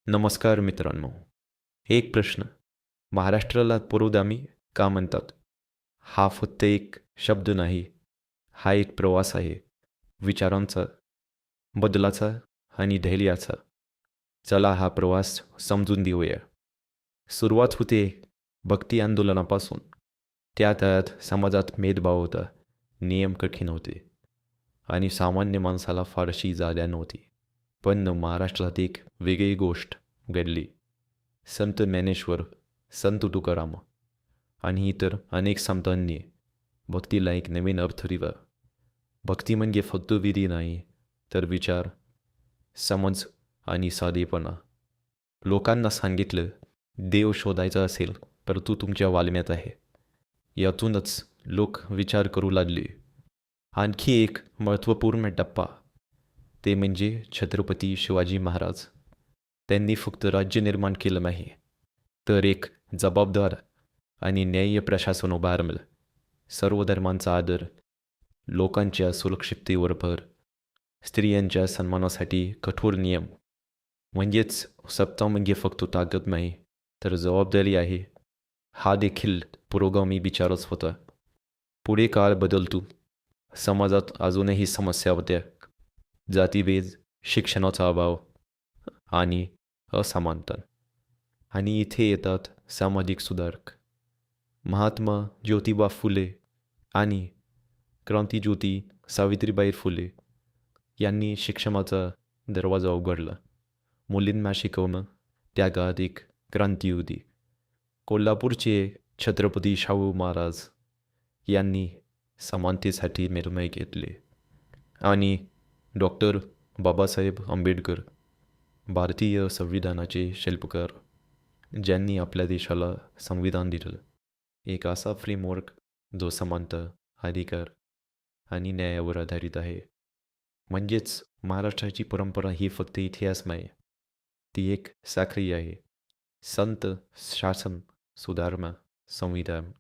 नमस्कार मित्रांनो. एक प्रश्न. महाराष्ट्राला पुरोगामी का म्हणतात? हा फक्त एक शब्द नाही. हा एक प्रवास आहे. विचारांचा, बदलाचा आणि धैर्याचा. चला हा प्रवास समजून घेऊया. सुरुवात होते भक्ती आंदोलनापासून. त्या काळात समाजात भेदभाव होता. नियम कठीण होते आणि सामान्य माणसाला फारशी जागा नव्हती. पण महाराष्ट्रात एक वेगळी गोष्ट घडली. संत ज्ञानेश्वर, संत तुकाराम आणि इतर अनेक संतांनी भक्तीला एक नवीन अर्थ दिला. भक्ती म्हणजे फक्त विधी नाही, तर विचार, समज आणि साधेपणा. लोकांना सांगितलं, देव शोधायचा असेल तर तू तुमच्या वाल्म्यात आहे. यातूनच लोक विचार करू लागले. आणखी एक महत्त्वपूर्ण टप्पा, ते म्हणजे छत्रपती शिवाजी महाराज. त्यांनी फक्त राज्य निर्माण केलं नाही, तर एक जबाबदार आणि न्याय्य प्रशासन उभारलं. सर्व धर्मांचा आदर, लोकांच्या सुरक्षिततेवर भर, स्त्रियांच्या सन्मानासाठी कठोर नियम. म्हणजेच सत्ता म्हणजे फक्त ताकद नाही, तर जबाबदारी आहे. हा देखील पुरोगामी विचारच होता. पुढे काळ बदलतो. समाजात अजूनही समस्या होत्या. जातीभेद, शिक्षणाचा अभाव आणि असमानता. आणि इथे येतात सामाजिक सुधारक. महात्मा ज्योतिबा फुले आणि क्रांतिज्योती सावित्रीबाई फुले यांनी शिक्षणाचा दरवाजा उघडला. मुलींना शिकवणं त्या काळात एक क्रांती होती. कोल्हापूरचे छत्रपती शाहू महाराज यांनी समानतेसाठी निर्णय घेतले. आणि डॉक्टर बाबासाहेब आंबेडकर, भारतीय संविधानाचे शिल्पकार, ज्यांनी आपल्या देशाला संविधान दिलं. एक असा फ्रेमवर्क जो समानता, अधिकार आणि न्यायावर आधारित आहे. म्हणजेच महाराष्ट्राची परंपरा ही फक्त इतिहास नाही, ती एक साखळी आहे. संत, शासन, सुधारणा, संविधान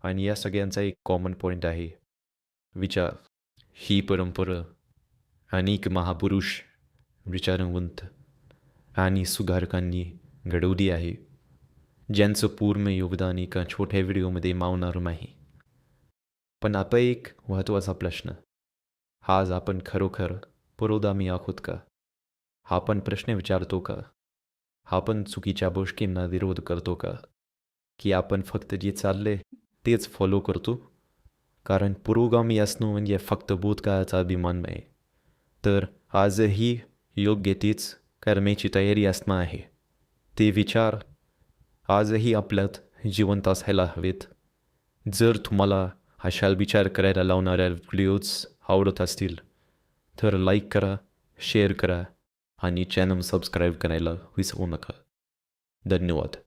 आणि या सगळ्यांचा एक कॉमन पॉईंट आहे, विचार. ही परंपरा अनेक महापुरुष, विचारवंत आणि सुधारकांनी घडवली आहे, ज्यांचं पूर्ण योगदान एका छोट्या व्हिडिओमध्ये मावणार नाही. पण आता एक महत्त्वाचा प्रश्न. आज आपण खरोखर पुरोगामी आहोत का? हा पण प्रश्न विचारतो का? हा पण चुकीच्या गोष्टींना विरोध करतो का? की आपण फक्त जे चालले तेच फॉलो करतो? कारण पुरोगामी असणं म्हणजे फक्त भूतकाळाचा अभिमान नाही, तर आजही योग्य तीच करण्याची तयारी असणं आहे. ते विचार आजही आपल्यात जिवंत असायला हवेत. जर तुम्हाला अशा विचार करायला लावणाऱ्या व्हिडिओज आवडत असतील तर लाईक करा, शेअर करा आणि चॅनल सबस्क्राईब करायला विसरू नका. धन्यवाद.